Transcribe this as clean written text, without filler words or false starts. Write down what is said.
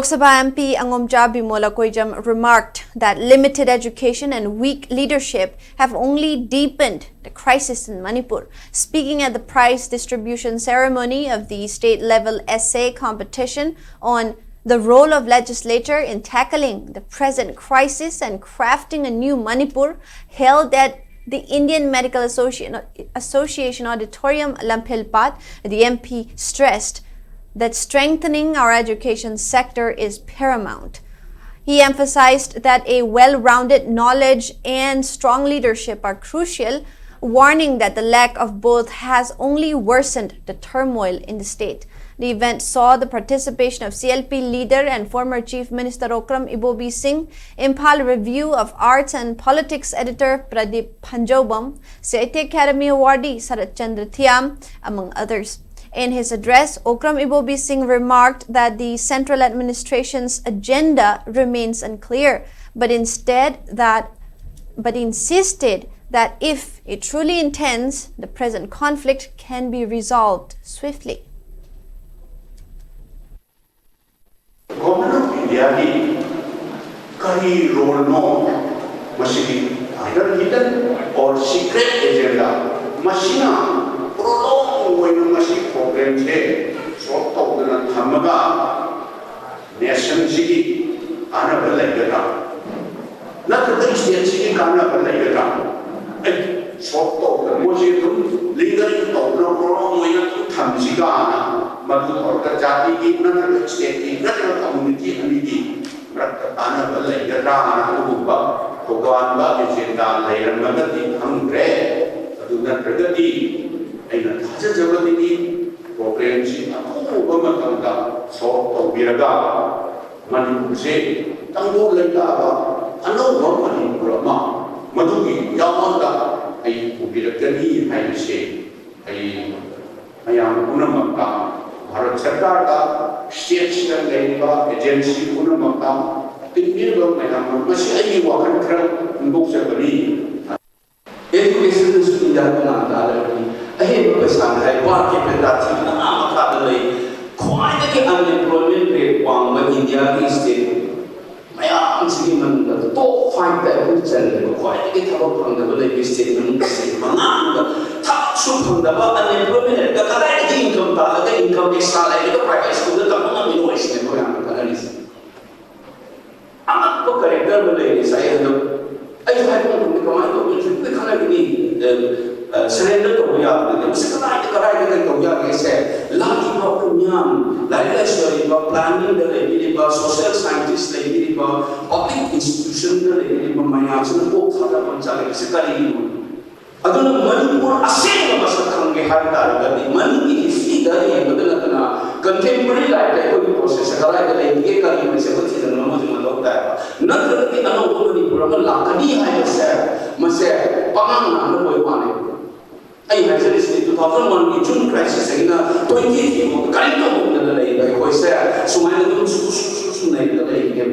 Sabha MP Angomja Bimola Koijam remarked that limited education and weak leadership have only deepened the crisis in Manipur. Speaking at the prize distribution ceremony of the state-level essay competition on the role of legislature in tackling the present crisis and crafting a new Manipur, held at the Indian Medical Association Auditorium, Lamphilpat, the MP stressed that strengthening our education sector is paramount. He emphasized that a well-rounded knowledge and strong leadership are crucial, warning that the lack of both has only worsened the turmoil in the state. The event saw the participation of CLP leader and former Chief Minister Okram Ibobi Singh, Impal Review of Arts and Politics editor Pradeep Panjobam, Sahitya Academy awardee Sarat Chandra Thiam, among others. In his address, Okram Ibobi Singh remarked that the central administration's agenda remains unclear, but insisted that if it truly intends, the present conflict can be resolved swiftly. Government of India kari role no machine either hidden or secret agenda machine prolong when machine program che so to the thamaga nation city ana balagara not the state city kana balagara so to the machine legal to no prolong when thamsiga madu order jati ki na state ki na community amiti ratana balagara ana ubba Bhagwan ba agenda lairan magati hamre aduna pragati aina thajajabadini program si akuba matamda so tawbiraga Manipur se tangbo laita anova Manipur ma madugi yamanda ai ubirakani hai se ai ayam punamakka Bharat Sarkar ka state level agency punamakka tinirlo mayam masi ai wakan khara mbok se bani education is India na dalari ahe paisa hai ba ke pedati na makha dalai khwai ke unemployment rate wang ma India ki state mayam sigi man top 5 level chal khwai ke thabo phang da balai state man se mana thap su phang da ba unemployment rate ka kadai ke income ta ga income extra lai ke private school da ta ma minimum is ne ko yang ka ali amat ko character balai sai do ai hai ko ni kamai to ni khana ni surrender to ya ni uska kadai ke to ya ke se lagi ba punyam lai lai story ba planning da le ni ba social scientist le ni ba public institution da le ni ba maya sun ko khada pancha le se kari ni aduna Manipur asing ba sa khang ge har ta ga ni mani ki history da ye badala kana contemporary life da ko process kadai da le ke kari me se ko chi da no mo lo ta na tra ki ano ko Manipur ma la kani hai se ma se pang na no boy wa ne ai hai se 2001 ki June crisis ai na 20 ki mo kali to mo da le ko se sumai na dum su nai da le ke